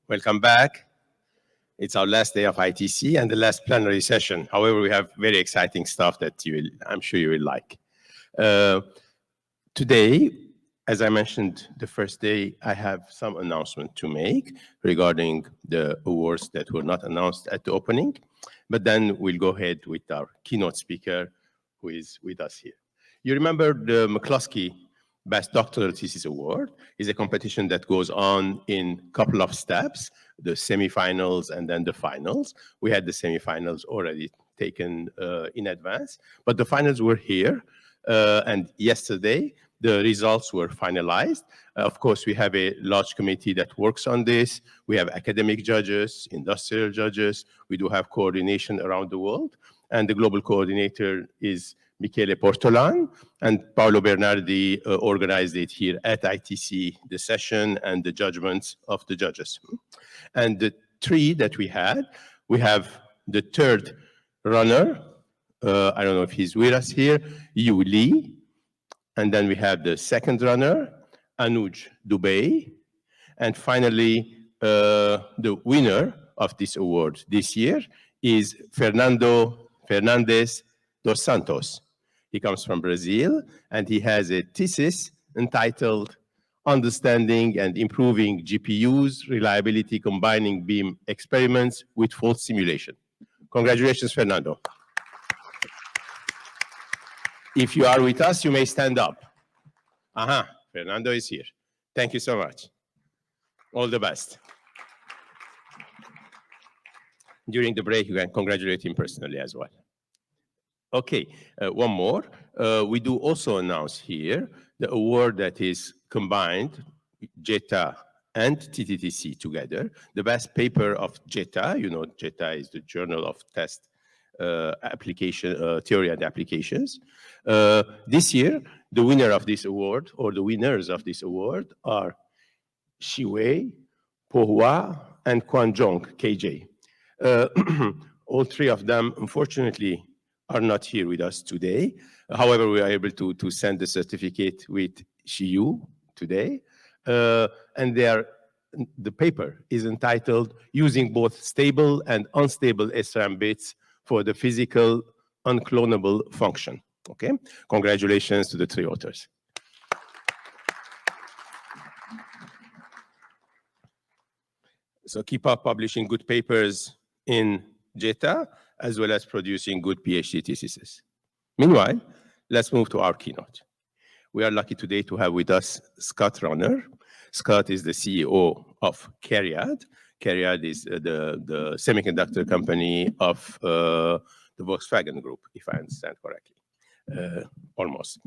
Welcome back. It's our last day of ITC and the last plenary session. However, we have very exciting stuff that I'm sure you will like. Today, as I mentioned the first day, I have some announcement to make regarding the awards that were not announced at the opening. But then we'll go ahead with our keynote speaker who is with us here. You remember the McCluskey Best Doctoral Thesis Award is a competition that goes on in a couple of steps, the semifinals and then the finals. We had the semifinals already taken in advance, but the finals were here. And yesterday, the results were finalized. Of course, we have a large committee that works on this. We have academic judges, industrial judges. We do have coordination around the world. And the global coordinator is Michele Portolan, and Paolo Bernardi organized it here at ITC, the session and the judgments of the judges. And the three that we have the third runner, I don't know if he's with us here, Yu Li, and then we have the second runner, Anuj Dubey, and finally, the winner of this award this year is Fernandes dos Santos. He comes from Brazil, and he has a thesis entitled Understanding and Improving GPUs Reliability Combining Beam Experiments with Fault Simulation. Congratulations, Fernando. If you are with us, you may stand up. Fernando is here. Thank you so much. All the best. During the break, you can congratulate him personally as well. Okay, one more. We do also announce here the award that is combined, JETA and TTTC together. The best paper of JETA, you know, JETA is the Journal of Test Application, Theory and Applications. This year, the winner of this award, or the winners of this award, are Shiwei, Pohua, and Kwanjong, KJ. All three of them, unfortunately, are not here with us today. However, we are able to send the certificate with Shiyu today. And the paper is entitled Using Both Stable and Unstable SRAM Bits for the Physical Unclonable Function. Okay, congratulations to the three authors. So keep up publishing good papers in JETA, as well as producing good PhD theses. Meanwhile, let's move to our keynote. We are lucky today to have with us Scott Runner. Scott is the CEO of Cariad. Cariad is the semiconductor company of the Volkswagen Group, if I understand correctly. Almost.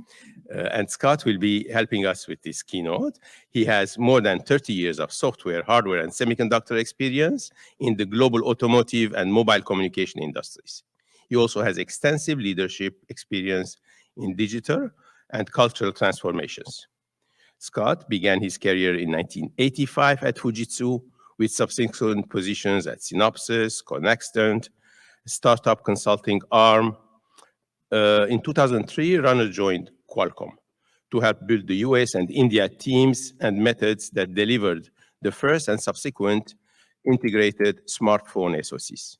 And Scott will be helping us with this keynote. He has more than 30 years of software, hardware, and semiconductor experience in the global automotive and mobile communication industries. He also has extensive leadership experience in digital and cultural transformations. Scott began his career in 1985 at Fujitsu, with subsequent positions at Synopsys, Connextent, startup consulting arm. In 2003, Runner joined Qualcomm to help build the US and India teams and methods that delivered the first and subsequent integrated smartphone SoCs.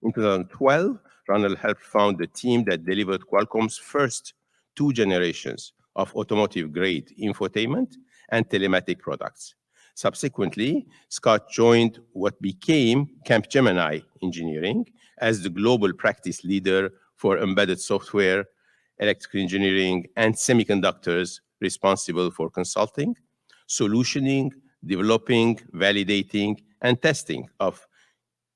In 2012, Runner helped found the team that delivered Qualcomm's first two generations of automotive-grade infotainment and telematic products. Subsequently, Scott joined what became Capgemini Engineering as the global practice leader for embedded software, electrical engineering, and semiconductors, responsible for consulting, solutioning, developing, validating, and testing of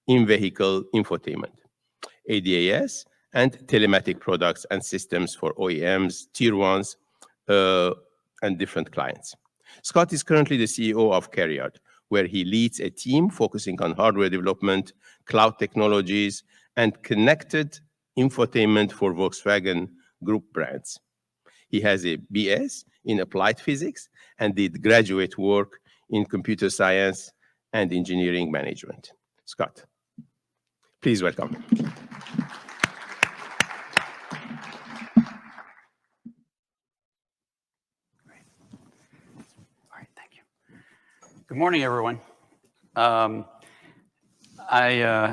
in-vehicle infotainment, ADAS, and telematic products and systems for OEMs, tier ones, and different clients. Scott is currently the CEO of Cariad, where he leads a team focusing on hardware development, cloud technologies, and connected infotainment for Volkswagen Group brands. He has a BS in applied physics and did graduate work in computer science and engineering management. Scott, please welcome. All right, thank you. Good morning, everyone. I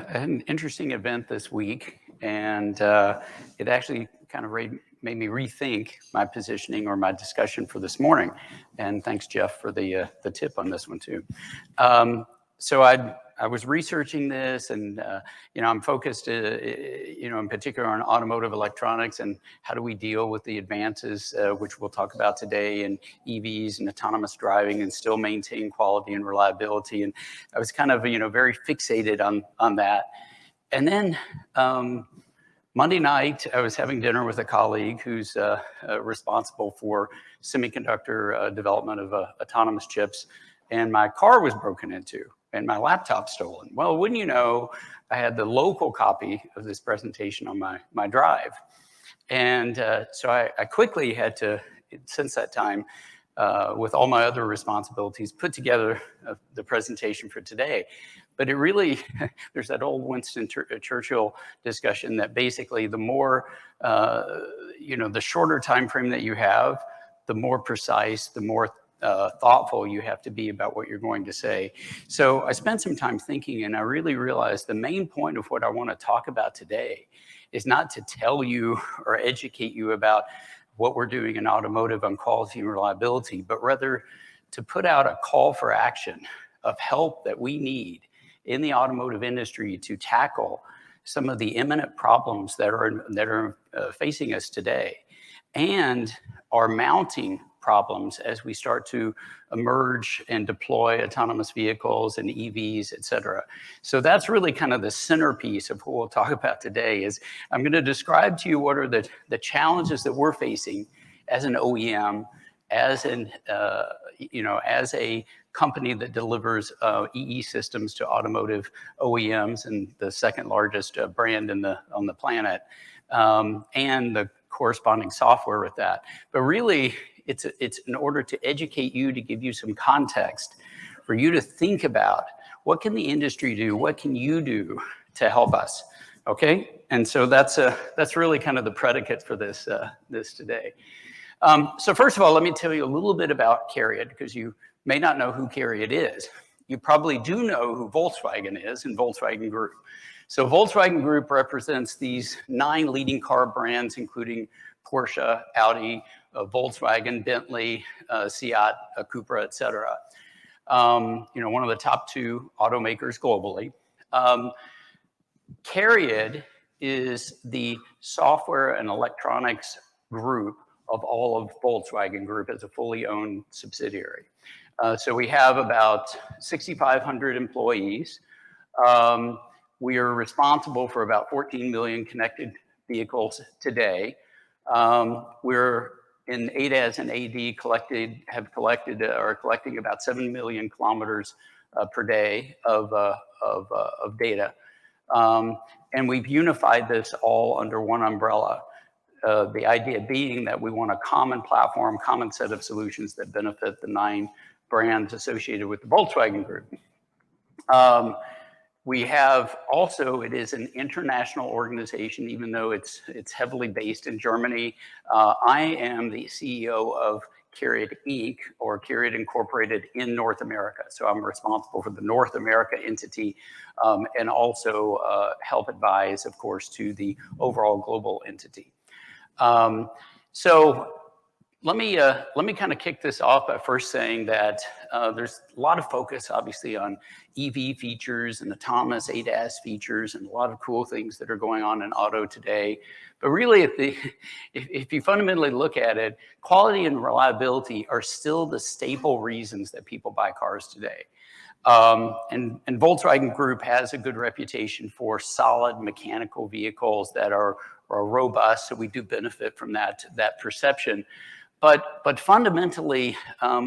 had an interesting event this week, and it actually kind of made me rethink my positioning or my discussion for this morning. And thanks, Jeff, for the tip on this one too. So I was researching this, and I'm focused, in particular on automotive electronics and how do we deal with the advances, which we'll talk about today, in EVs and autonomous driving, and still maintain quality and reliability. And I was kind of, very fixated on that. And then Monday night, I was having dinner with a colleague who's responsible for semiconductor development of autonomous chips, and my car was broken into and my laptop stolen. Well, wouldn't you know, I had the local copy of this presentation on my drive. And so I quickly had to, since that time, with all my other responsibilities, put together the presentation for today. But it really, there's that old Winston Churchill discussion that basically the more, the shorter time frame that you have, the more precise, the more thoughtful you have to be about what you're going to say. So I spent some time thinking, and I really realized the main point of what I want to talk about today is not to tell you or educate you about what we're doing in automotive on quality and reliability, but rather to put out a call for action of help that we need in the automotive industry to tackle some of the imminent problems that are facing us today, and are mounting problems as we start to emerge and deploy autonomous vehicles and EVs, et cetera. So that's really kind of the centerpiece of what we'll talk about today. Is I'm going to describe to you what are the challenges that we're facing as an OEM, as a company that delivers EE systems to automotive OEMs and the second largest brand on the planet, and the corresponding software with that. But really, it's in order to educate you, to give you some context, for you to think about what can the industry do, what can you do to help us, okay? And so that's really kind of the predicate for this today. So first of all, let me tell you a little bit about Cariad, because you may not know who Cariad is. You probably do know who Volkswagen is and Volkswagen Group. So Volkswagen Group represents these 9 leading car brands, including Porsche, Audi, Volkswagen, Bentley, Seat, Cupra, et cetera. One of the top 2 automakers globally. Cariad is the software and electronics group of all of Volkswagen Group as a fully owned subsidiary. So we have about 6,500 employees. We are responsible for about 14 million connected vehicles today. We're in ADAS and AD are collecting about 7 million kilometers per day of data. And we've unified this all under one umbrella. The idea being that we want a common platform, common set of solutions that benefit the 9 brands associated with the Volkswagen Group. We have also, it is an international organization, even though it's heavily based in Germany. I am the CEO of Cariad Inc., or Cariad Incorporated, in North America. So I'm responsible for the North America entity, and also help advise, of course, to the overall global entity. So let me kind of kick this off by first saying that there's a lot of focus, obviously, on EV features and autonomous ADAS features and a lot of cool things that are going on in auto today. But really, if you fundamentally look at it, quality and reliability are still the staple reasons that people buy cars today. And Volkswagen Group has a good reputation for solid mechanical vehicles that are robust, so we do benefit from that perception. But fundamentally,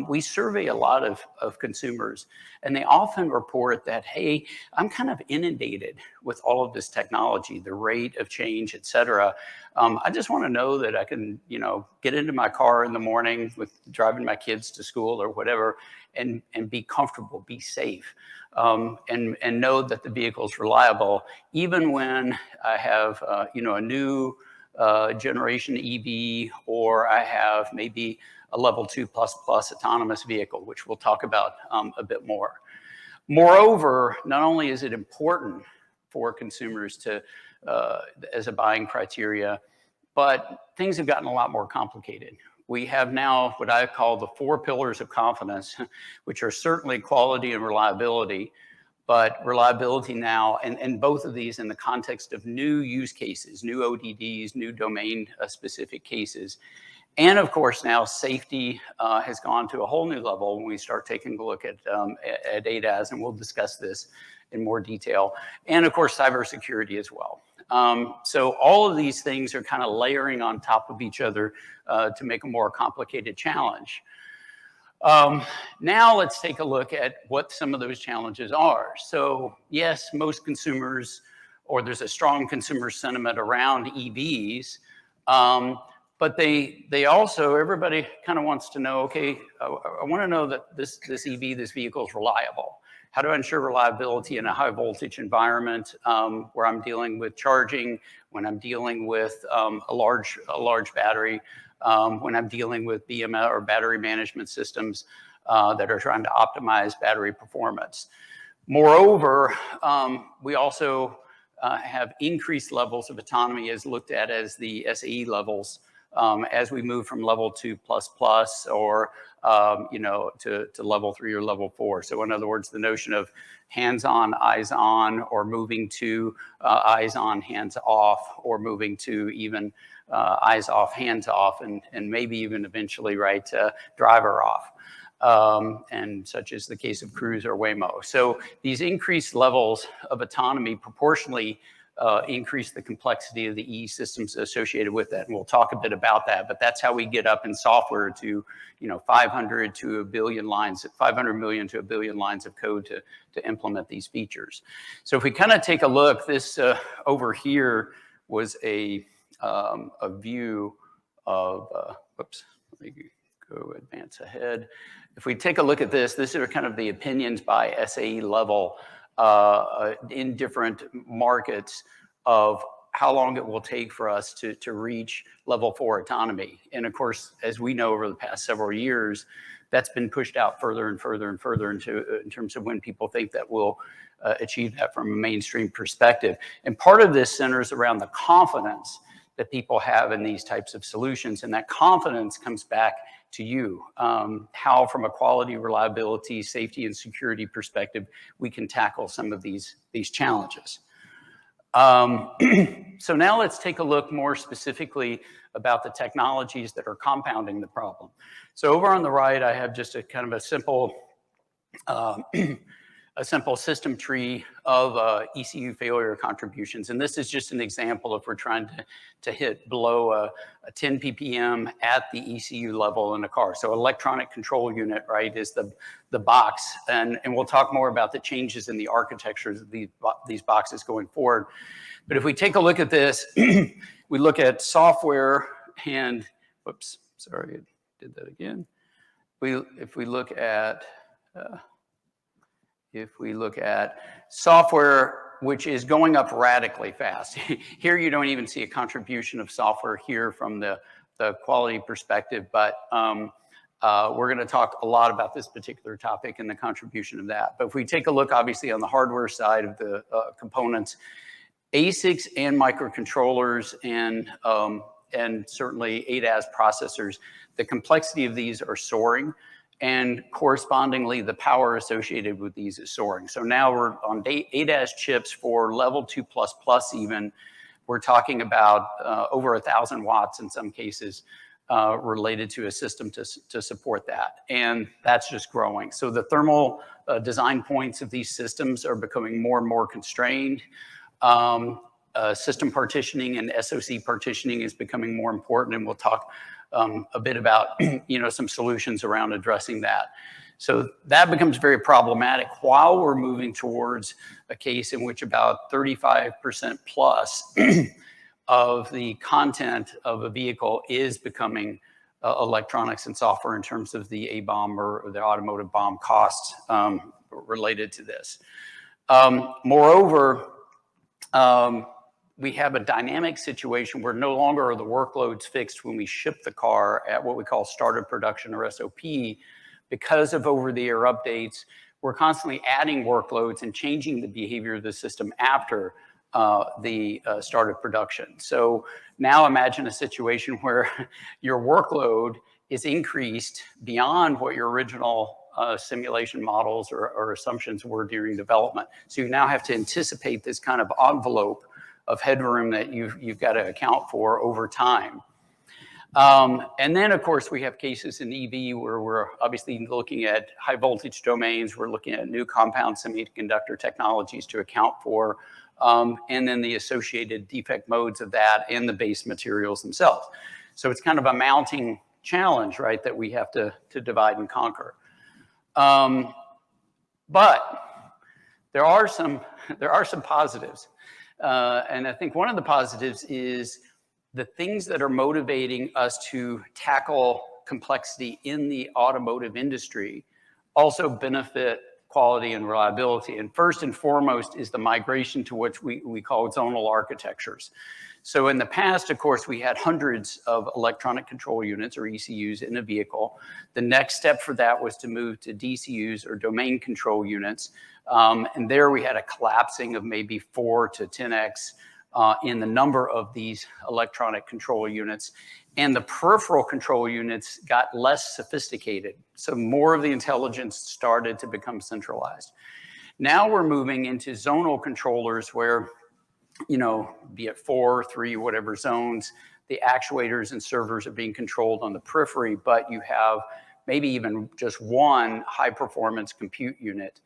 we survey a lot of consumers, and they often report that, hey, I'm kind of inundated with all of this technology, the rate of change, et cetera. I just want to know that I can, get into my car in the morning with driving my kids to school or whatever, and be comfortable, be safe, and know that the vehicle's reliable, even when I have, a new generation EV, or I have maybe a level 2++ autonomous vehicle, which we'll talk about a bit more. Moreover, not only is it important for consumers to, as a buying criteria, but things have gotten a lot more complicated. We have now what I call the 4 pillars of confidence, which are certainly quality and reliability, but reliability now, and both of these in the context of new use cases, new ODDs, new domain-specific cases. And of course, now safety has gone to a whole new level when we start taking a look at ADAS, and we'll discuss this in more detail. And of course, cybersecurity as well. So all of these things are kind of layering on top of each other to make a more complicated challenge. Now let's take a look at what some of those challenges are. So yes, most consumers, or there's a strong consumer sentiment around EVs, but they also, everybody kind of wants to know, okay, I want to know that this EV, this vehicle is reliable. How do I ensure reliability in a high voltage environment where I'm dealing with charging, when I'm dealing with a large battery, when I'm dealing with BMS or battery management systems that are trying to optimize battery performance. Moreover, we also have increased levels of autonomy as looked at as the SAE levels as we move from level 2++ or to level 3 or level 4. So in other words, the notion of hands-on, eyes-on, or moving to eyes-on, hands-off, or moving to even eyes-off, hands-off, and maybe even eventually, right, driver-off. And such as the case of Cruise or Waymo. So these increased levels of autonomy proportionally increase the complexity of the systems associated with that. And we'll talk a bit about that, but that's how we get up in software to, 500 to a billion lines, 500 million to a billion lines of code to implement these features. So if we kind of take a look, this over here was a view of, whoops, let me go advance ahead. If we take a look at this, these are kind of the opinions by SAE level in different markets of how long it will take for us to reach level 4 autonomy. And of course, as we know over the past several years, that's been pushed out further and further and further in terms of when people think that we'll achieve that from a mainstream perspective. And part of this centers around the confidence that people have in these types of solutions. And that confidence comes back to you, how from a quality, reliability, safety, and security perspective, we can tackle some of these challenges. So now let's take a look more specifically about the technologies that are compounding the problem. So over on the right, I have just a kind of a simple system tree of ECU failure contributions. And this is just an example if we're trying to hit below a 10 ppm at the ECU level in a car. So electronic control unit, right, is the box. And we'll talk more about the changes in the architectures of these boxes going forward. But if we take a look at this, we look at software and, whoops, sorry, I did that again. If we look at software, which is going up radically fast. Here you don't even see a contribution of software here from the quality perspective, but we're going to talk a lot about this particular topic and the contribution of that. But if we take a look, obviously, on the hardware side of the components, ASICs and microcontrollers and certainly ADAS processors, the complexity of these are soaring. And correspondingly, the power associated with these is soaring. So now we're on ADAS chips for level 2++ even. We're talking about over 1,000 watts in some cases related to a system to support that. And that's just growing. So the thermal design points of these systems are becoming more and more constrained. System partitioning and SoC partitioning is becoming more important, and we'll talk a bit about some solutions around addressing that. So that becomes very problematic while we're moving towards a case in which about 35% plus of the content of a vehicle is becoming electronics and software in terms of the ABOM or the automotive BOM costs related to this. Moreover, we have a dynamic situation where no longer are the workloads fixed when we ship the car at what we call startup production or SOP. Because of over-the-air updates, we're constantly adding workloads and changing the behavior of the system after the start of production. So now imagine a situation where your workload is increased beyond what your original simulation models or assumptions were during development. So you now have to anticipate this kind of envelope of headroom that you've got to account for over time. And then, of course, we have cases in EV where we're obviously looking at high voltage domains. We're looking at new compound semiconductor technologies to account for, and then the associated defect modes of that and the base materials themselves. So it's kind of a mounting challenge, right, that we have to divide and conquer. But there are some positives. And I think one of the positives is the things that are motivating us to tackle complexity in the automotive industry also benefit quality and reliability. And first and foremost is the migration to what we call zonal architectures. So in the past, of course, we had hundreds of electronic control units or ECUs in a vehicle. The next step for that was to move to DCUs or domain control units. And there we had a collapsing of maybe 4 to 10x in the number of these electronic control units. And the peripheral control units got less sophisticated. So more of the intelligence started to become centralized. Now we're moving into zonal controllers where, you know, be it 4, 3, whatever zones, the actuators and servers are being controlled on the periphery, but you have maybe even just one high performance compute unit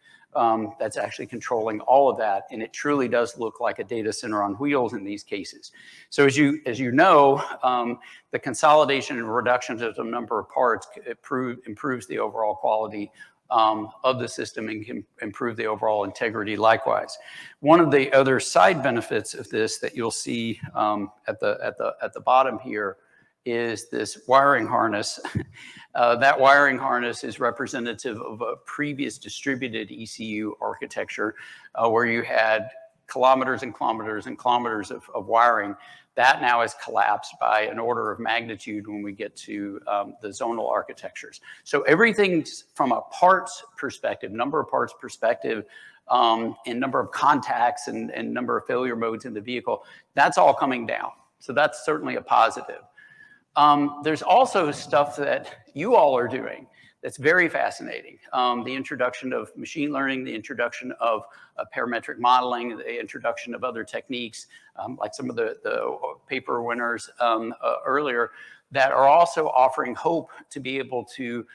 that's actually controlling all of that. And it truly does look like a data center on wheels in these cases. So as you know, the consolidation and reduction of the number of parts improves the overall quality of the system and can improve the overall integrity likewise. One of the other side benefits of this that you'll see at the bottom here is this wiring harness. That wiring harness is representative of a previous distributed ECU architecture where you had kilometers and kilometers and kilometers of wiring. That now is collapsed by an order of magnitude when we get to the zonal architectures. So everything from a parts perspective, number of parts perspective, and number of contacts and number of failure modes in the vehicle, that's all coming down. So that's certainly a positive. There's also stuff that you all are doing that's very fascinating. The introduction of machine learning, the introduction of parametric modeling, the introduction of other techniques, like some of the paper winners earlier, that are also offering hope to be able to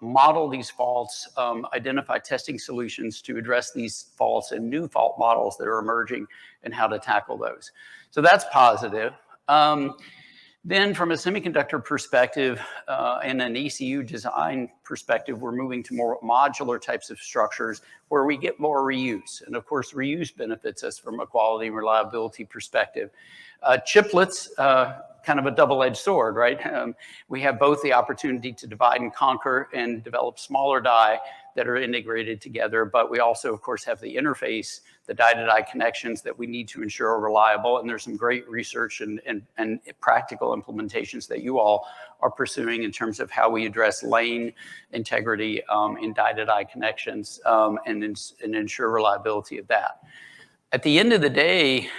model these faults, identify testing solutions to address these faults and new fault models that are emerging and how to tackle those. So that's positive. Then from a semiconductor perspective and an ECU design perspective, we're moving to more modular types of structures where we get more reuse. And of course, reuse benefits us from a quality and reliability perspective. Chiplets, kind of a double-edged sword, right? We have both the opportunity to divide and conquer and develop smaller die that are integrated together, but we also, of course, have the interface, the die-to-die connections that we need to ensure are reliable, and there's some great research and practical implementations that you all are pursuing in terms of how we address lane integrity in die-to-die connections and ensure reliability of that. At the end of the day,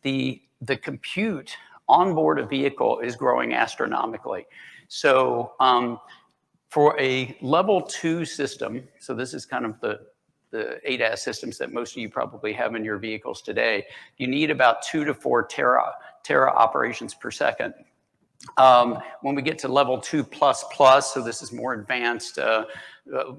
the compute on board a vehicle is growing astronomically. So for a level 2 system, so this is kind of the ADAS systems that most of you probably have in your vehicles today, you need about 2 to 4 tera operations per second. When we get to level 2++, so this is more advanced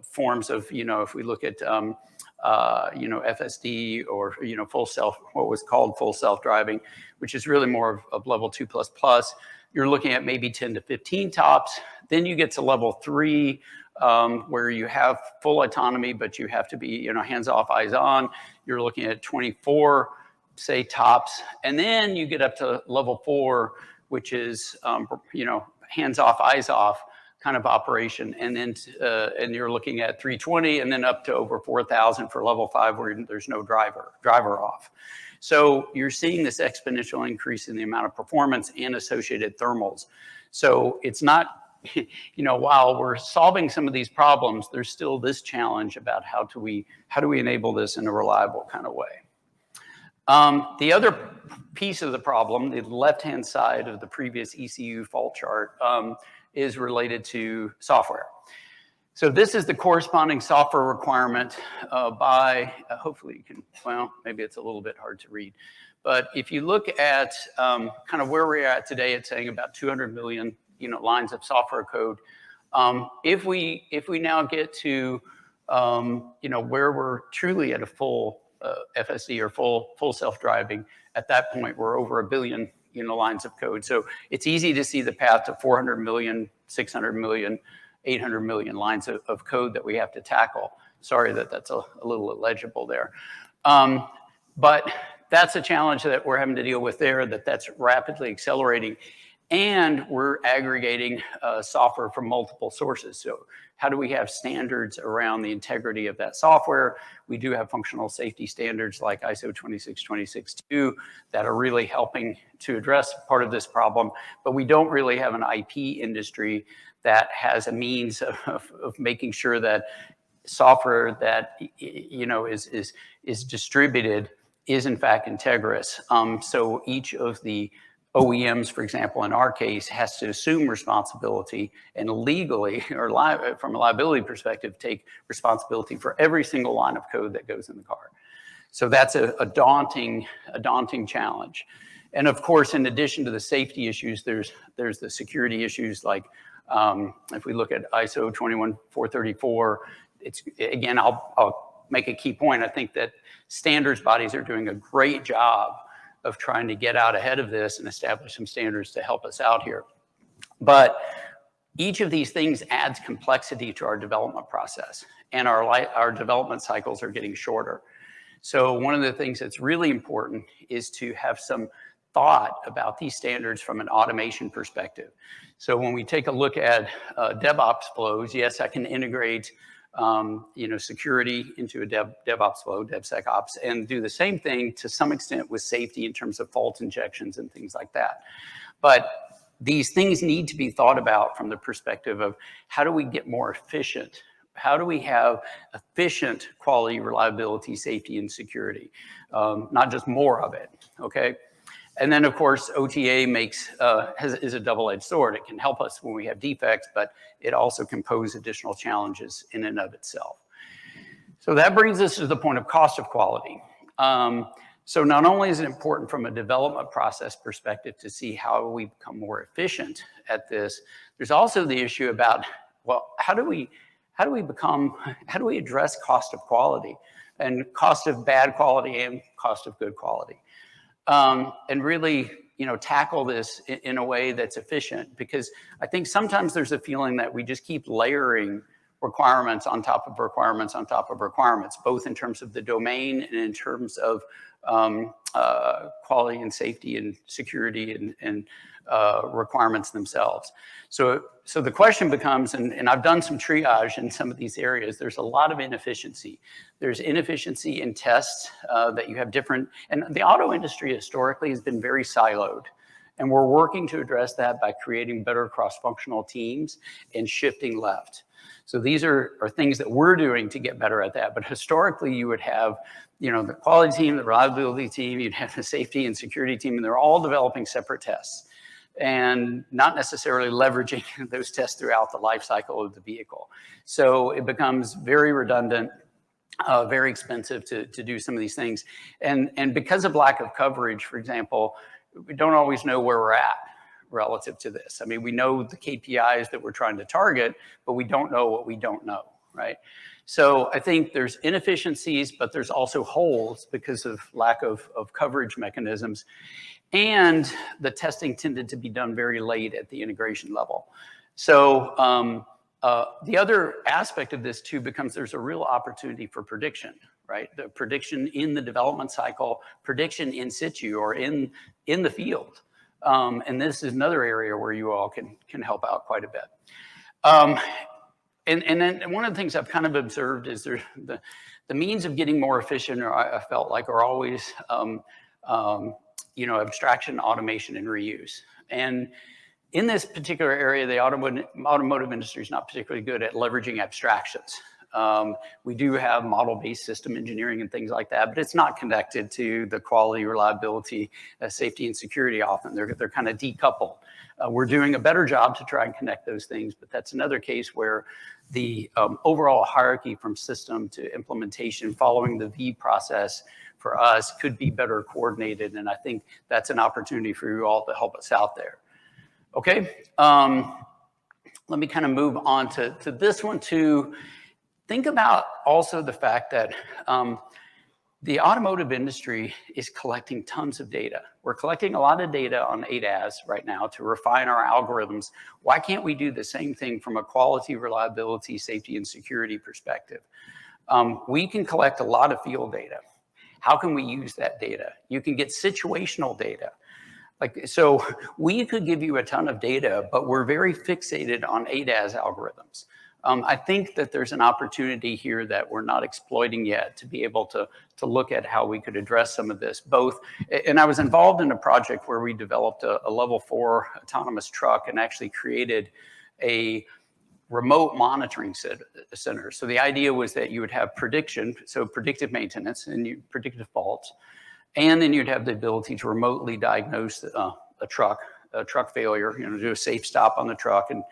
forms of, you know, if we look at, you know, FSD or, you know, what was called full self-driving, which is really more of level 2++, you're looking at maybe 10 to 15 tops. Then you get to level 3, where you have full autonomy, but you have to be, you know, hands off, eyes on. You're looking at 24, say, tops. And then you get up to level 4, which is, you know, hands off, eyes off kind of operation. And then and you're looking at 320 and then up to over 4,000 for level 5 where there's no driver off. So you're seeing this exponential increase in the amount of performance and associated thermals. So it's not while we're solving some of these problems, there's still this challenge about how do we enable this in a reliable kind of way. The other piece of the problem, the left-hand side of the previous ECU fault chart, is related to software. So this is the corresponding software requirement by, hopefully you can, well, maybe it's a little bit hard to read. But if you look at kind of where we're at today, it's saying about 200 million lines of software code. If we now get to where we're truly at a full FSD or full self-driving, at that point we're over 1 billion lines of code. So it's easy to see the path to 400 million, 600 million, 800 million lines of code that we have to tackle. Sorry that that's a little illegible there. But that's a challenge that we're having to deal with there, that's rapidly accelerating. And we're aggregating software from multiple sources. So how do we have standards around the integrity of that software? We do have functional safety standards like ISO 26262 that are really helping to address part of this problem. But we don't really have an IP industry that has a means of making sure that software that is distributed is in fact integrous. So each of the OEMs, for example, in our case, has to assume responsibility and legally, or from a liability perspective, take responsibility for every single line of code that goes in the car. So that's a daunting challenge. And of course, in addition to the safety issues, there's the security issues. Like if we look at ISO 21434, it's again, I'll make a key point. I think that standards bodies are doing a great job of trying to get out ahead of this and establish some standards to help us out here. But each of these things adds complexity to our development process, and our development cycles are getting shorter. So one of the things that's really important is to have some thought about these standards from an automation perspective. So when we take a look at DevOps flows, yes, I can integrate security into a DevOps flow, DevSecOps, and do the same thing to some extent with safety in terms of fault injections and things like that. But these things need to be thought about from the perspective of how do we get more efficient? How do we have efficient quality, reliability, safety, and security? Not just more of it, okay? And then, of course, OTA is a double-edged sword. It can help us when we have defects, but it also can pose additional challenges in and of itself. So that brings us to the point of cost of quality. So not only is it important from a development process perspective to see how we become more efficient at this, there's also the issue about, well, how do we address cost of quality, and cost of bad quality and cost of good quality? And really, tackle this in a way that's efficient, because I think sometimes there's a feeling that we just keep layering requirements on top of requirements on top of requirements, both in terms of the domain and in terms of quality and safety and security and requirements themselves. So the question becomes, and I've done some triage in some of these areas, there's a lot of inefficiency. There's inefficiency in tests that you have different, and the auto industry historically has been very siloed. And we're working to address that by creating better cross-functional teams and shifting left. So these are things that we're doing to get better at that. But historically, you would have, the quality team, the reliability team, you'd have the safety and security team, and they're all developing separate tests and not necessarily leveraging those tests throughout the life cycle of the vehicle. So it becomes very redundant, very expensive to do some of these things. And because of lack of coverage, for example, we don't always know where we're at relative to this. I mean, we know the KPIs that we're trying to target, but we don't know what we don't know, right? So I think there's inefficiencies, but there's also holes because of lack of coverage mechanisms. And the testing tended to be done very late at the integration level. So the other aspect of this too becomes there's a real opportunity for prediction, right? The prediction in the development cycle, prediction in situ or in the field. And this is another area where you all can help out quite a bit. And then one of the things I've kind of observed is the means of getting more efficient, or I felt like, are always abstraction, automation, and reuse. And In this particular area, the automotive industry is not particularly good at leveraging abstractions. We do have model-based system engineering and things like that, but it's not connected to the quality, reliability, safety, and security often. They're kind of decoupled. We're doing a better job to try and connect those things, but that's another case where the overall hierarchy from system to implementation following the V process for us could be better coordinated, and I think that's an opportunity for you all to help us out there. Okay, let me kind of move on to this one too. Think about also the fact that the automotive industry is collecting tons of data. We're collecting a lot of data on ADAS right now to refine our algorithms. Why can't we do the same thing from a quality, reliability, safety, and security perspective? We can collect a lot of field data. How can we use that data? You can get situational data. So we could give you a ton of data, but we're very fixated on ADAS algorithms. I think that there's an opportunity here that we're not exploiting yet to be able to look at how we could address some of this both. And I was involved in a project where we developed a level 4 autonomous truck and actually created a remote monitoring center. So the idea was that you would have prediction, so predictive maintenance and predictive faults, and then you'd have the ability to remotely diagnose a truck failure, do a safe stop on the truck and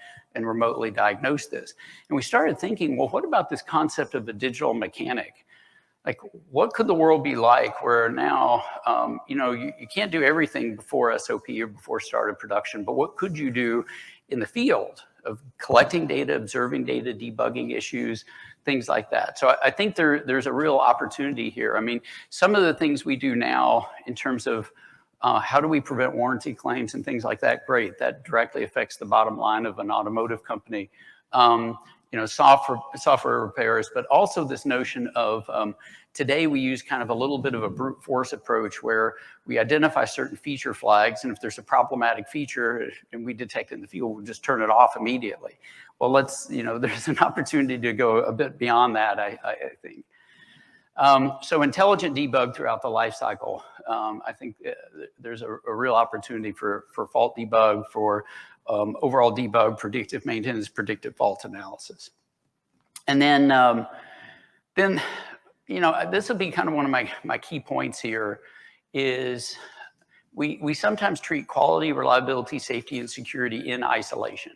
remotely diagnose this. And we started thinking, well, what about this concept of a digital mechanic? Like, what could the world be like where now, you can't do everything before SOP or before start of production, but what could you do in the field of collecting data, observing data, debugging issues, things like that. So I think there's a real opportunity here. I mean, some of the things we do now in terms of how do we prevent warranty claims and things like that, great. That directly affects the bottom line of an automotive company. Software repairs, but also this notion of today we use kind of a little bit of a brute force approach where we identify certain feature flags, and if there's a problematic feature and we detect it in the field, we'll just turn it off immediately. Well, there's an opportunity to go a bit beyond that, I think. So intelligent debug throughout the life cycle. I think there's a real opportunity for fault debug, for overall debug, predictive maintenance, predictive fault analysis. And then this will be kind of one of my key points here is we sometimes treat quality, reliability, safety, and security in isolation.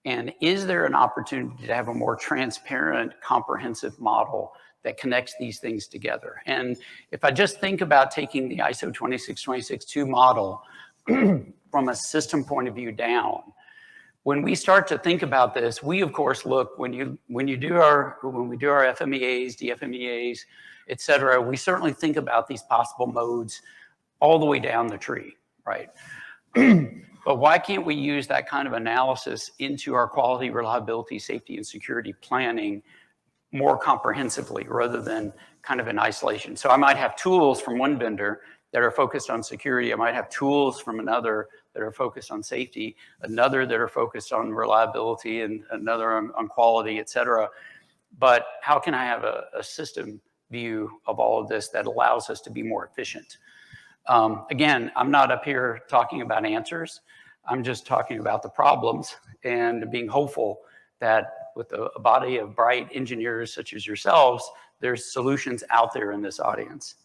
And is there an opportunity to have a more transparent, comprehensive model that connects these things together? And if I just think about taking the ISO 26262 model from a system point of view down, when we start to think about this, we of course look when we do our FMEAs, DFMEAs, et cetera, we certainly think about these possible modes all the way down the tree, right? But why can't we use that kind of analysis into our quality, reliability, safety, and security planning more comprehensively rather than kind of in isolation? So I might have tools from one vendor that are focused on security. I might have tools from another that are focused on safety, another that are focused on reliability, and another on quality, et cetera. But how can I have a system view of all of this that allows us to be more efficient? Again, I'm not up here talking about answers. I'm just talking about the problems and being hopeful that with a body of bright engineers such as yourselves, there's solutions out there in this audience.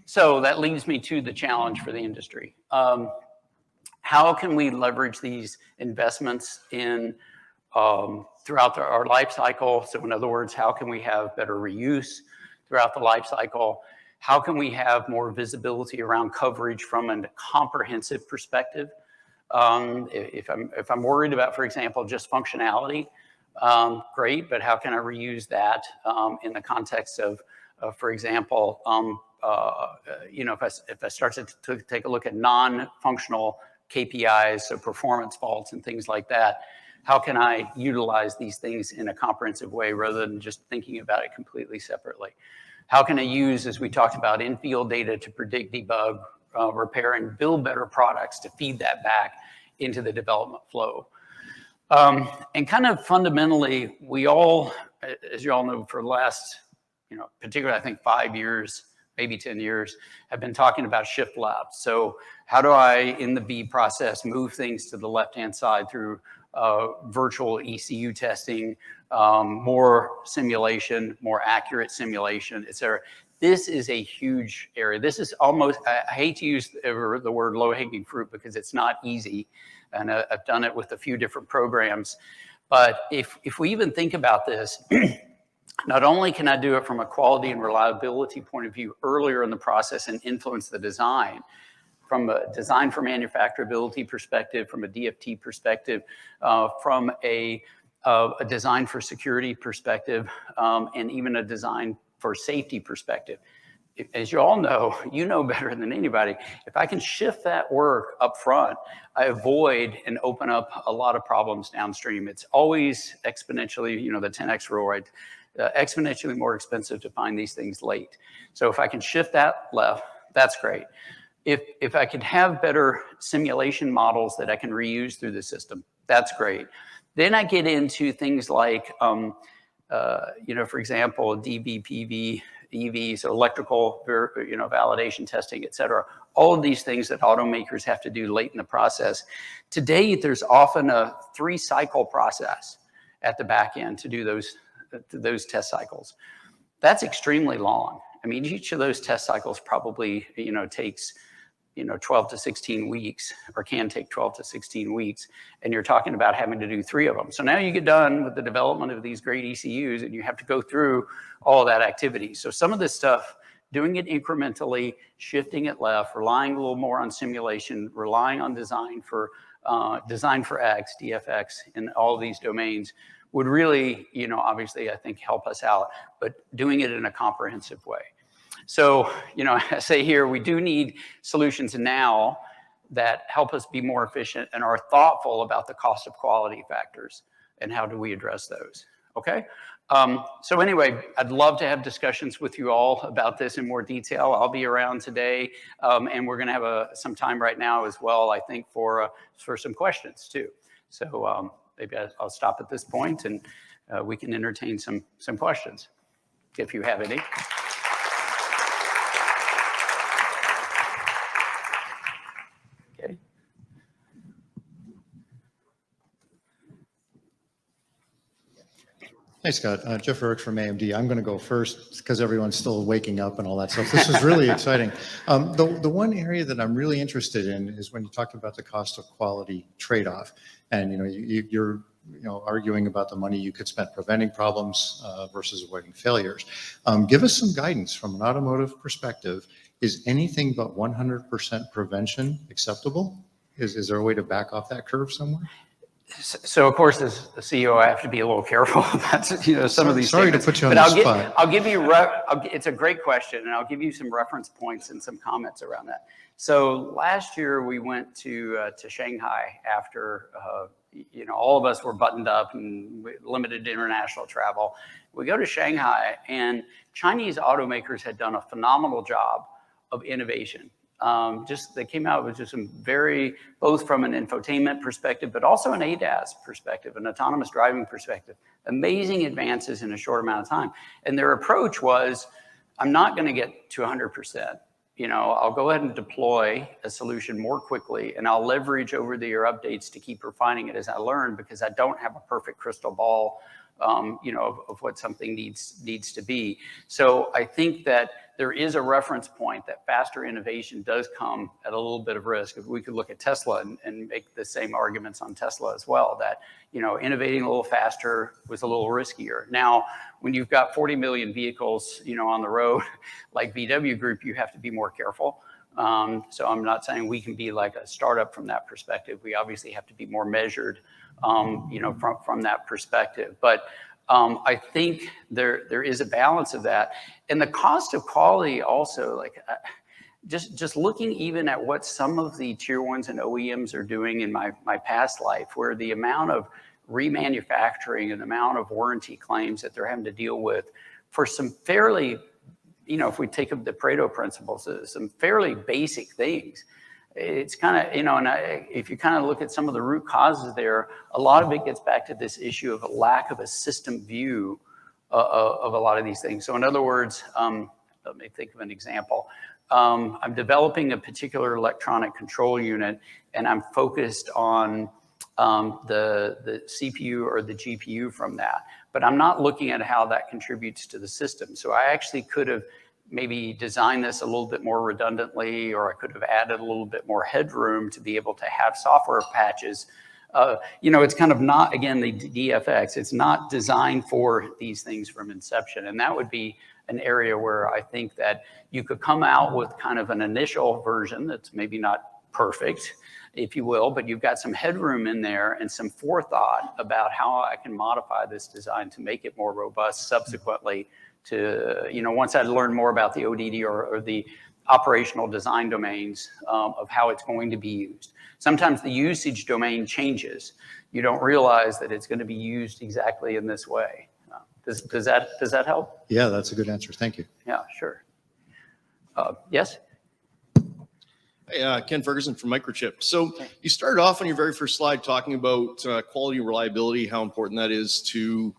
So that leads me to the challenge for the industry. How can we leverage these investments in throughout our life cycle? So in other words, how can we have better reuse throughout the life cycle? How can we have more visibility around coverage from a comprehensive perspective? If I'm worried about, for example, just functionality, great, but how can I reuse that in the context of, for example, if I start to take a look at non-functional KPIs, so performance faults and things like that, how can I utilize these things in a comprehensive way rather than just thinking about it completely separately? How can I use, as we talked about, in-field data to predict, debug, repair, and build better products to feed that back into the development flow? And kind of fundamentally, we all, as you all know, for the last, particularly I think 5 years, maybe 10 years, have been talking about shift left. So how do I, in the B process, move things to the left-hand side through virtual ECU testing, more simulation, more accurate simulation, et cetera. This is a huge area. This is almost, I hate to use the word low-hanging fruit because it's not easy. And I've done it with a few different programs. But if we even think about this, not only can I do it from a quality and reliability point of view earlier in the process and influence the design, from a design for manufacturability perspective, from a DFT perspective, from a design for security perspective, and even a design for safety perspective. As you all know, you know better than anybody, if I can shift that work up front, I avoid and open up a lot of problems downstream. It's always exponentially, you know, the 10x rule, right? Exponentially more expensive to find these things late. So if I can shift that left, that's great. If I could have better simulation models that I can reuse through the system, that's great. Then I get into things like, you know, for example, DV, PV, EV, so electrical, you know, validation testing, et cetera. All of these things that automakers have to do late in the process. Today, there's often a 3-cycle process at the back end to do those test cycles. That's extremely long. I mean, each of those test cycles probably, you know, takes, you know, 12 to 16 weeks, or can take 12 to 16 weeks, and you're talking about having to do 3 of them. So now you get done with the development of these great ECUs, and you have to go through all that activity. So some of this stuff, doing it incrementally, shifting it left, relying a little more on simulation, relying on design for X, DFX, in all of these domains, would really, you know, obviously, I think, help us out, but doing it in a comprehensive way. So, you know, I say here, we do need solutions now that help us be more efficient and are thoughtful about the cost of quality factors and how do we address those, okay? So anyway, I'd love to have discussions with you all about this in more detail. I'll be around today, and we're gonna have some time right now as well, I think, for some questions too. So maybe I'll stop at this point and we can entertain some questions if you have any. Okay. Hey, Scott. Jeff Erich from AMD. I'm going to go first because everyone's still waking up and all that stuff. This is really exciting. The one area that I'm really interested in is when you talk about the cost of quality trade-off, and you're arguing about the money you could spend preventing problems versus avoiding failures. Give us some guidance from an automotive perspective. Is anything but 100% prevention acceptable? Is there a way to back off that curve somewhere? So of course, as a CEO, I have to be a little careful about some of these. Sorry statements. to put you on the spot. I'll give you. It's a great question, and I'll give you some reference points and some comments around that. So last year we went to Shanghai after all of us were buttoned up and limited international travel. We go to Shanghai, and Chinese automakers had done a phenomenal job of innovation. They came out with just some both from an infotainment perspective, but also an ADAS perspective, an autonomous driving perspective, amazing advances in a short amount of time. And their approach was, I'm not going to get to 100%. I'll go ahead and deploy a solution more quickly, and I'll leverage over the year updates to keep refining it as I learn, because I don't have a perfect crystal ball, of what something needs to be. So I think that there is a reference point that faster innovation does come at a little bit of risk. If we could look at Tesla and make the same arguments on Tesla as well, that, innovating a little faster was a little riskier. Now, when you've got 40 million vehicles, on the road, like VW Group, you have to be more careful. So I'm not saying we can be like a startup from that perspective. We obviously have to be more measured, from that perspective. But I think there is a balance of that. And the cost of quality also, just looking even at what some of the tier ones and OEMs are doing in my past life, where the amount of remanufacturing and the amount of warranty claims that they're having to deal with for some fairly, if we take up the Pareto principles, some fairly basic things. It's kind of, if you kind of look at some of the root causes there, a lot of it gets back to this issue of a lack of a system view of a lot of these things. So in other words, let me think of an example. I'm developing a particular electronic control unit, and I'm focused on the CPU or the GPU from that. But I'm not looking at how that contributes to the system. So I actually could have maybe designed this a little bit more redundantly, or I could have added a little bit more headroom to be able to have software patches. It's kind of not, again, the DFX, it's not designed for these things from inception. And that would be an area where I think that you could come out with kind of an initial version that's maybe not perfect, if you will, but you've got some headroom in there and some forethought about how I can modify this design to make it more robust subsequently to, once I learn more about the ODD or the operational design domains of how it's going to be used. Sometimes the usage domain changes. You don't realize that it's going to be used exactly in this way. Does that help? Yeah, that's a good answer. Thank you. Yeah, sure. Yes? Hey, Ken Ferguson from Microchip. So you started off on your very first slide talking about quality and reliability, how important that is to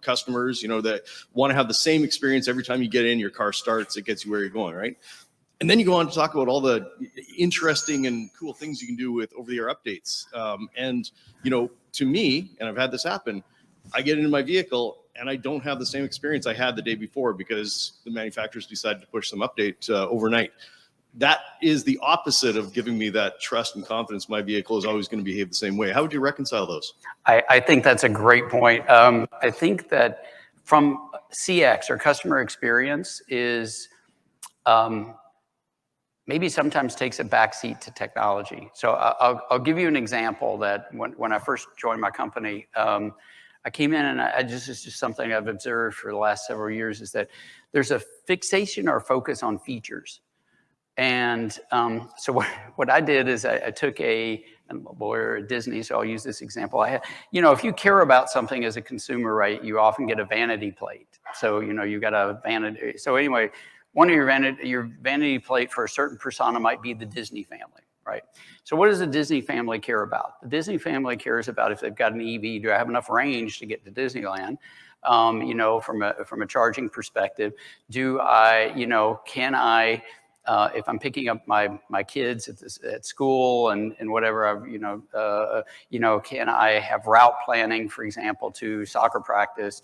customers, that want to have the same experience every time you get in, your car starts, it gets you where you're going, right? And then you go on to talk about all the interesting and cool things you can do with over-the-air updates. To me, and I've had this happen, I get into my vehicle and I don't have the same experience I had the day before because the manufacturers decided to push some update overnight. That is the opposite of giving me that trust and confidence my vehicle is always going to behave the same way. How would you reconcile those? I think that's a great point. I think that from CX or customer experience is maybe sometimes takes a backseat to technology. So I'll give you an example that when I first joined my company, I came in and it's just something I've observed for the last several years is that there's a fixation or focus on features. And so what I did is I took I'm a lawyer at Disney, so I'll use this example. If you care about something as a consumer, right, you often get a vanity plate. So, you got a vanity. So anyway, one of your vanity plate for a certain persona might be the Disney family, right? So what does the Disney family care about? The Disney family cares about if they've got an EV, do I have enough range to get to Disneyland? From a charging perspective, can I, if I'm picking up my kids at school and whatever, can I have route planning, for example, to soccer practice,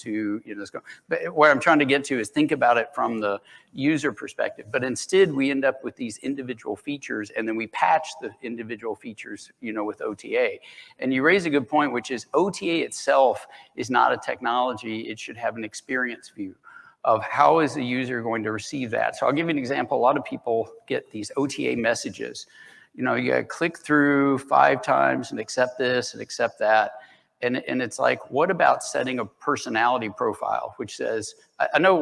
But what I'm trying to get to is think about it from the user perspective. But instead, we end up with these individual features, and then we patch the individual features, with OTA. And you raise a good point, which is OTA itself is not a technology. It should have an experience view of how is the user going to receive that. So I'll give you an example. A lot of people get these OTA messages. You gotta click through 5 times and accept this and accept that. And it's like, what about setting a personality profile, which says, I know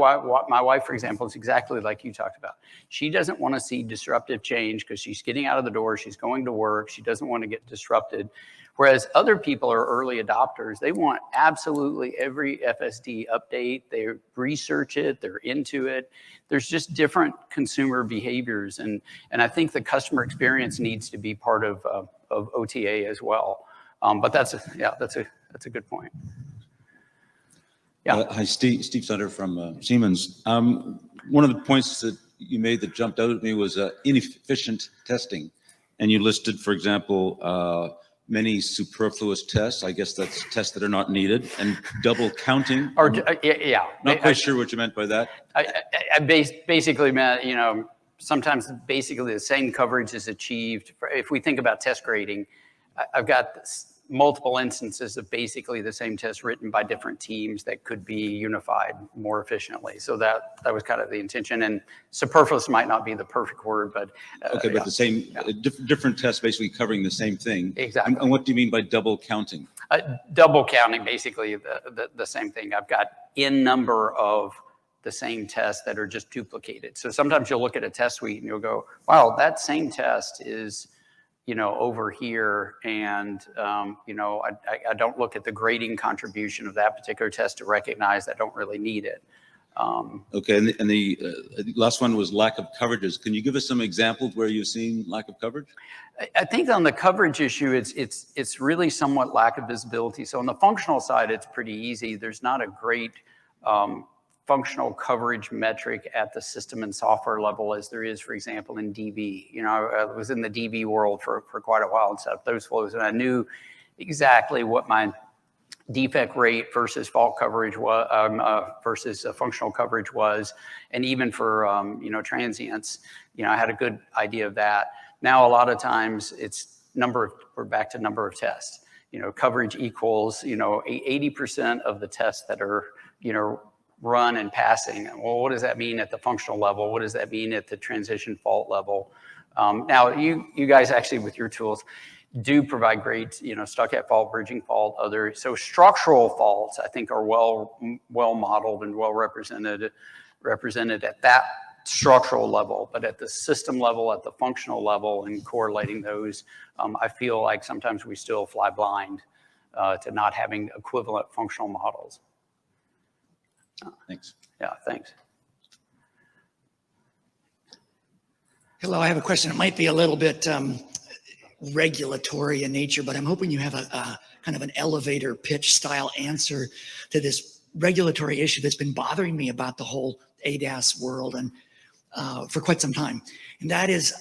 my wife, for example, is exactly like you talked about. She doesn't want to see disruptive change because she's getting out of the door, she's going to work, she doesn't want to get disrupted. Whereas other people are early adopters. They want absolutely every FSD update. They research it, they're into it. There's just different consumer behaviors. And I think the customer experience needs to be part of OTA as well. But that's a good point. Yeah. Hi, Steve Sutter from Siemens. One of the points that you made that jumped out at me was inefficient testing. And you listed, for example, many superfluous tests. I guess that's tests that are not needed, and double counting. Or yeah. Not quite sure what you meant by that. I basically meant, sometimes basically the same coverage is achieved. If we think about test grading, I've got multiple instances of basically the same test written by different teams that could be unified more efficiently. So that was kind of the intention. And superfluous might not be the perfect word, but okay, but the same different tests basically covering the same thing. Exactly. And what do you mean by double counting? Double counting, basically the same thing. I've got n number of the same tests that are just duplicated. So sometimes you'll look at a test suite and you'll go, wow, that same test is over here, and I don't look at the grading contribution of that particular test to recognize I don't really need it. Okay, and the last one was lack of coverages. Can you give us some examples where you've seen lack of coverage? I think on the coverage issue, it's really somewhat lack of visibility. So on the functional side, it's pretty easy. There's not a great functional coverage metric at the system and software level as there is, for example, in DB. You know, I was in the DB world for quite a while and set up those flows, and I knew exactly what my defect rate versus fault coverage was, versus functional coverage was, and even for you know, transients, you know, I had a good idea of that. Now a lot of times it's we're back to number of tests. You know, coverage equals, you know, 80% of the tests that are, you know, run and passing. Well, what does that mean at the functional level? What does that mean at the transition fault level? Now you guys actually with your tools do provide great, you know, stuck at fault, bridging fault, other. So structural faults, I think, are well modeled and well represented at that structural level, but at the system level, at the functional level, and correlating those, I feel like sometimes we still fly blind to not having equivalent functional models. Thanks. Yeah, thanks. Hello, I have a question. It might be a little bit regulatory in nature, but I'm hoping you have a kind of an elevator pitch style answer to this regulatory issue that's been bothering me about the whole ADAS world and for quite some time. And that is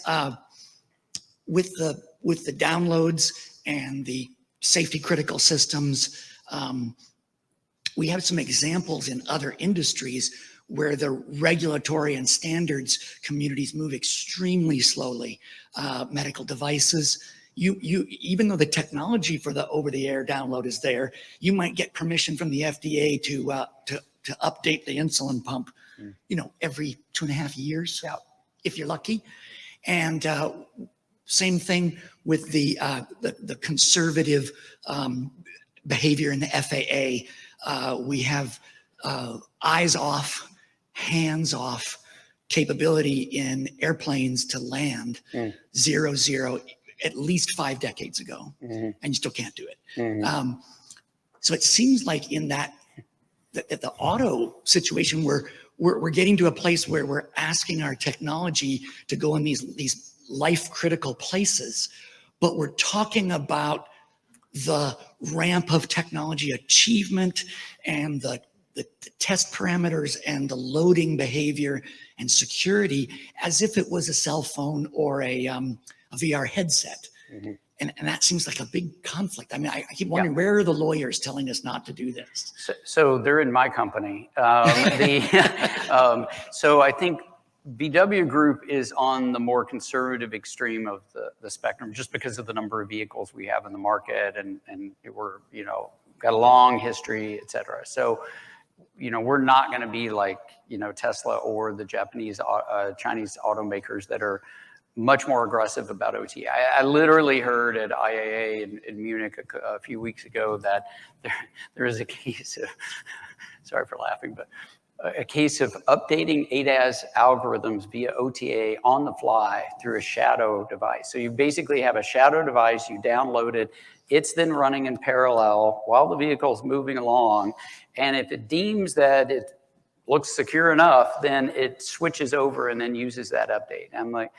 with the downloads and the safety critical systems, we have some examples in other industries where the regulatory and standards communities move extremely slowly. Medical devices, even though the technology for the over-the-air download is there, you might get permission from the FDA to update the insulin pump, you know, every 2.5 years, if you're lucky. And same thing with the conservative behavior in the FAA. We have eyes off, hands off capability in airplanes to land 0-0 at least 5 decades ago, and you still can't do it. So it seems like in that the auto situation, we're getting to a place where we're asking our technology to go in these life critical places, but we're talking about the ramp of technology achievement and the test parameters and the loading behavior and security as if it was a cell phone or a VR headset. And that seems like a big conflict. I mean, I keep wondering, where are the lawyers telling us not to do this? So they're in my company. So I think VW Group is on the more conservative extreme of the spectrum, just because of the number of vehicles we have in the market, and we're, you know, got a long history, et cetera. So, you know, we're not going to be like, you know, Tesla or the Japanese, Chinese automakers that are much more aggressive about OT. I literally heard at IAA in Munich a few weeks ago that there is a case of, sorry for laughing, but a case of updating ADAS algorithms via OTA on the fly through a shadow device. So you basically have a shadow device, you download it, it's then running in parallel while the vehicle is moving along. And if it deems that it looks secure enough, then it switches over and then uses that update. I'm like,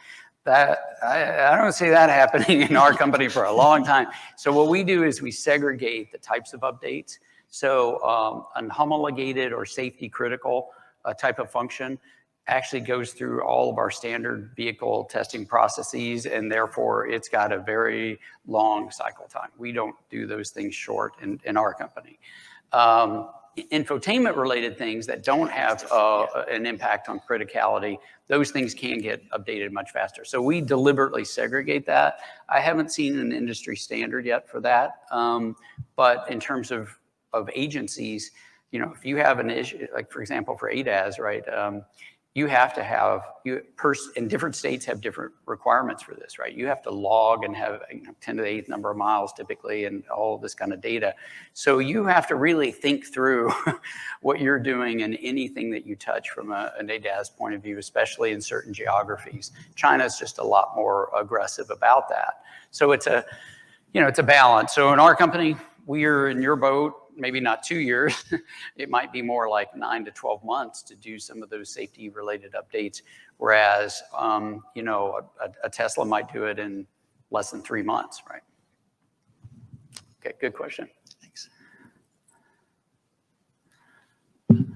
I don't see that happening in our company for a long time. So what we do is we segregate the types of updates. So an homologated or safety critical type of function actually goes through all of our standard vehicle testing processes, and therefore it's got a very long cycle time. We don't do those things short in our company. Infotainment related things that don't have an impact on criticality, those things can get updated much faster. So we deliberately segregate that. I haven't seen an industry standard yet for that. But in terms of agencies, you know, if you have an issue, like for example, for ADAS, right? You have to have, and different states have different requirements for this, right? You have to log and have 10 to the 8th number of miles typically and all this kind of data. So you have to really think through what you're doing and anything that you touch from an ADAS point of view, especially in certain geographies. China's just a lot more aggressive about that. So it's a balance. So in our company, we're in your boat, maybe not 2 years. It might be more like 9 to 12 months to do some of those safety related updates. Whereas, you know, a Tesla might do it in less than 3 months, right? Okay, good question. Thanks.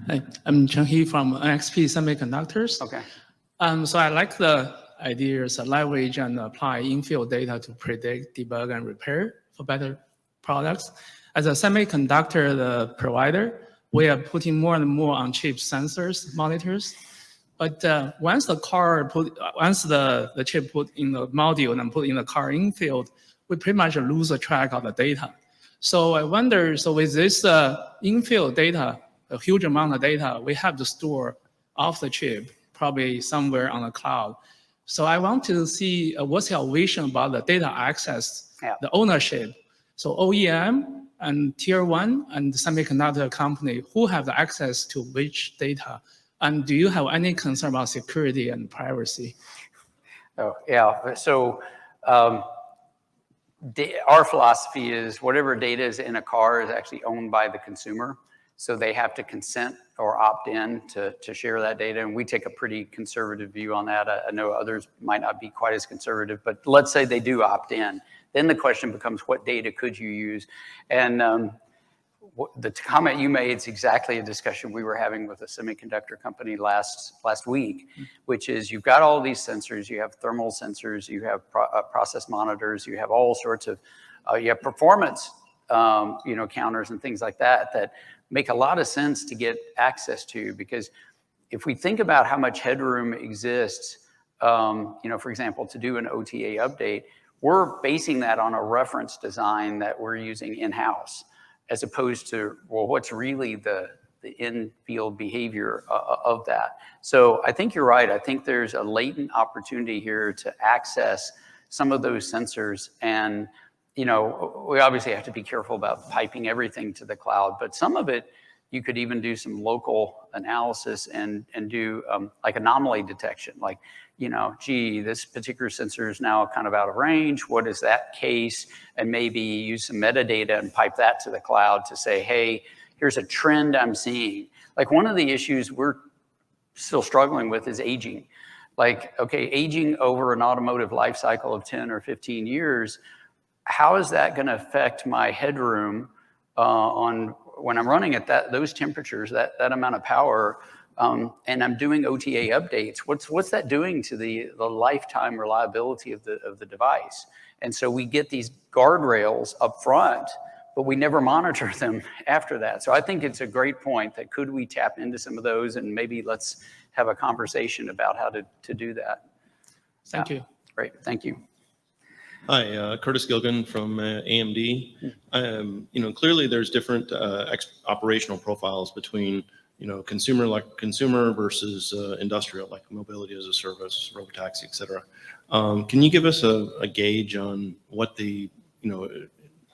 Hi, I'm Cheng He from NXP Semiconductors. Okay. So I like the ideas to leverage and apply in-field data to predict, debug, and repair for better products. As a semiconductor provider, we are putting more and more on-chip sensors, monitors. But once the chip put in the module and put in the car in-field, we pretty much lose the track of the data. So I wonder, so with this in-field data, a huge amount of data we have to store off the chip, probably somewhere on the cloud. So I want to see what's your vision about the data access, the ownership. So OEM and tier one and semiconductor company, who have the access to which data? And do you have any concern about security and privacy? Oh, yeah. So our philosophy is whatever data is in a car is actually owned by the consumer. So they have to consent or opt in to share that data. And we take a pretty conservative view on that. I know others might not be quite as conservative, but let's say they do opt in. Then the question becomes, what data could you use? And the comment you made is exactly a discussion we were having with a semiconductor company last week, which is you've got all these sensors, you have thermal sensors, you have process monitors, you have all sorts of, you have performance, counters and things like that make a lot of sense to get access to, because if we think about how much headroom exists, for example, to do an OTA update, we're basing that on a reference design that we're using in-house, as opposed to, well, what's really the in-field behavior of that. So I think you're right. I think there's a latent opportunity here to access some of those sensors. And, we obviously have to be careful about piping everything to the cloud, but some of it, you could even do some local analysis and do like anomaly detection. Like, gee, this particular sensor is now kind of out of range. What is that case? And maybe use some metadata and pipe that to the cloud to say, hey, here's a trend I'm seeing. Like, one of the issues we're still struggling with is aging. Like, okay, aging over an automotive life cycle of 10 or 15 years, how is that going to affect my headroom on when I'm running at those temperatures, that amount of power, and I'm doing OTA updates? What's that doing to the lifetime reliability of the device? And so we get these guardrails up front, but we never monitor them after that. So I think it's a great point that could we tap into some of those, and maybe let's have a conversation about how to do that. Thank you. Great, thank you. Hi, Curtis Gilgan from AMD. Clearly there's different operational profiles between, consumer versus industrial, like mobility as a service, robotaxi, et cetera. Can you give us a gauge on what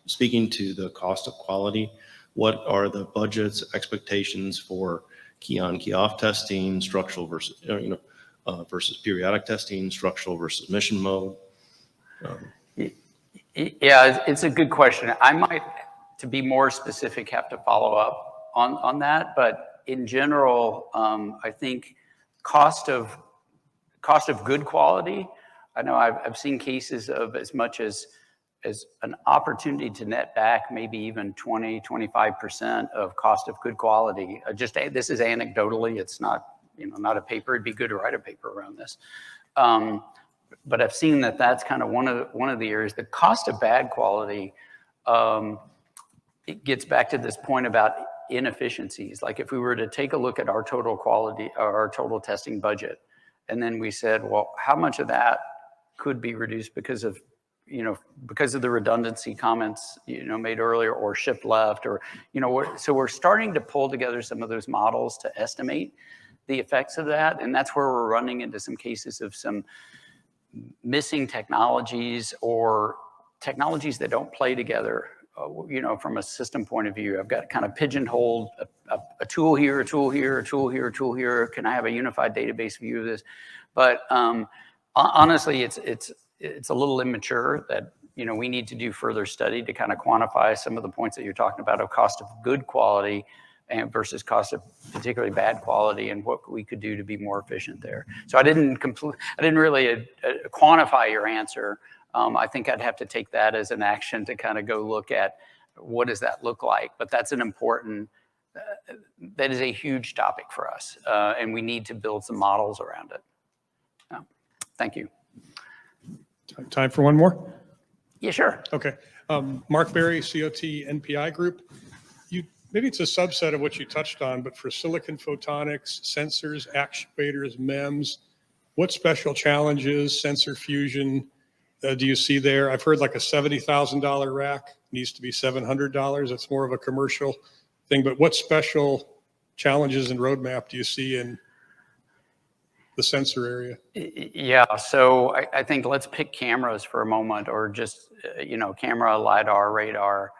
speaking to the cost of quality, what are the budgets, expectations for key on, key off testing, structural versus, versus periodic testing, structural versus mission mode? Yeah, it's a good question. I might, to be more specific, have to follow up on that. But in general, I think cost of good quality. I know I've seen cases of as much as an opportunity to net back maybe even 20-25% of cost of good quality. This is anecdotally. It's not not a paper. It'd be good to write a paper around this. But I've seen that's kind of one of the areas. The cost of bad quality, it gets back to this point about inefficiencies. Like, if we were to take a look at our total quality, or our total testing budget, and then we said, well, how much of that could be reduced because of the redundancy comments made earlier, or shift left, or so we're starting to pull together some of those models to estimate the effects of that, and that's where we're running into some cases of some missing technologies, or technologies that don't play together, from a system point of view. I've got kind of pigeonholed a tool here, a tool here, a tool here, a tool here. Can I have a unified database view of this? But honestly, it's a little immature. That we need to do further study to kind of quantify some of the points that you're talking about of cost of good quality and versus cost of particularly bad quality, and what we could do to be more efficient there. So I didn't really quantify your answer. I think I'd have to take that as an action to kind of go look at what does that look like. But that's an important that is a huge topic for us, and we need to build some models around it. Thank you. Time for one more? Yeah, sure. Okay. Mark Berry, COT NPI Group. Maybe it's a subset of what you touched on, but for silicon photonics, sensors, actuators, MEMS, what special challenges, sensor fusion, do you see there? I've heard like a $70,000 rack needs to be $700. That's more of a commercial thing, but what special challenges and roadmap do you see in the sensor area? Yeah, so I think let's pick cameras for a moment, or just, camera, LiDAR, radar,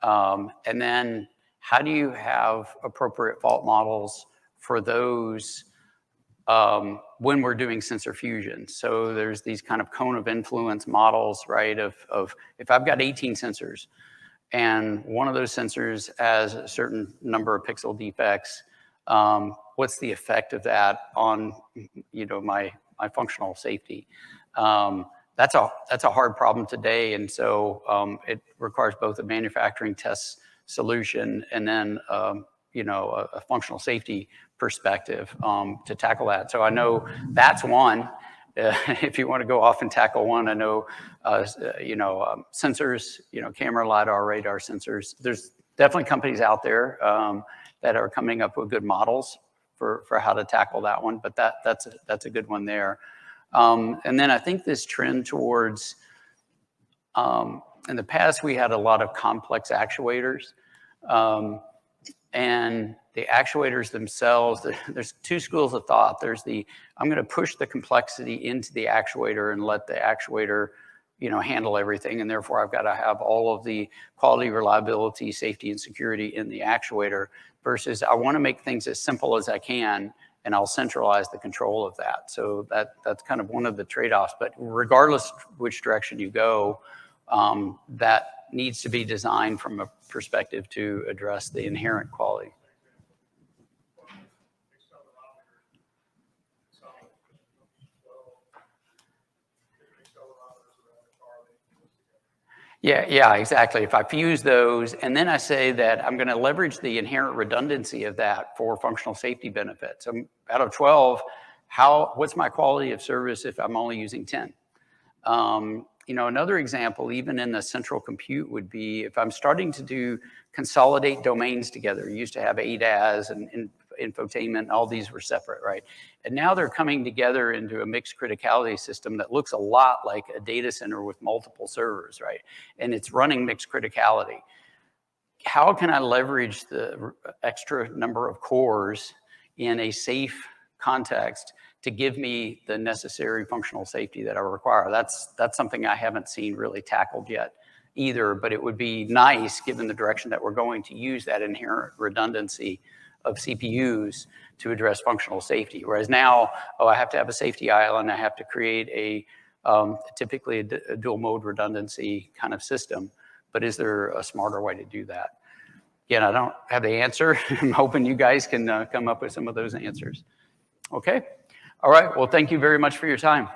and then how do you have appropriate fault models for those when we're doing sensor fusion? So there's these kind of cone of influence models, right, of if I've got 18 sensors and one of those sensors has a certain number of pixel defects, what's the effect of that on, my functional safety? That's a hard problem today, and so it requires both a manufacturing test solution and then a functional safety perspective to tackle that. So I know that's one. If you want to go off and tackle one, I know sensors, camera, LiDAR, radar sensors. There's definitely companies out there that are coming up with good models for how to tackle that one, but that's a good one there. And then I think this trend towards, in the past we had a lot of complex actuators, and the actuators themselves, there's two schools of thought. There's I'm going to push the complexity into the actuator and let the actuator, handle everything, and therefore I've got to have all of the quality, reliability, safety, and security in the actuator, versus I want to make things as simple as I can, and I'll centralize the control of that. So that's kind of one of the trade-offs. But regardless which direction you go, that needs to be designed from a perspective to address the inherent quality. Yeah, exactly. If I fuse those, and then I say that I'm going to leverage the inherent redundancy of that for functional safety benefits. So out of 12, what's my quality of service if I'm only using 10? Another example, even in the central compute, would be if I'm starting to consolidate domains together. You used to have ADAS and infotainment, all these were separate, right? And now they're coming together into a mixed criticality system that looks a lot like a data center with multiple servers, right? And it's running mixed criticality. How can I leverage the extra number of cores in a safe context to give me the necessary functional safety that I require? That's something I haven't seen really tackled yet either, but it would be nice, given the direction that we're going, to use that inherent redundancy of CPUs to address functional safety. Whereas now, I have to have a safety island, I have to create typically a dual mode redundancy kind of system, but is there a smarter way to do that? Again, I don't have the answer. I'm hoping you guys can come up with some of those answers. Okay? All right, well, thank you very much for your time.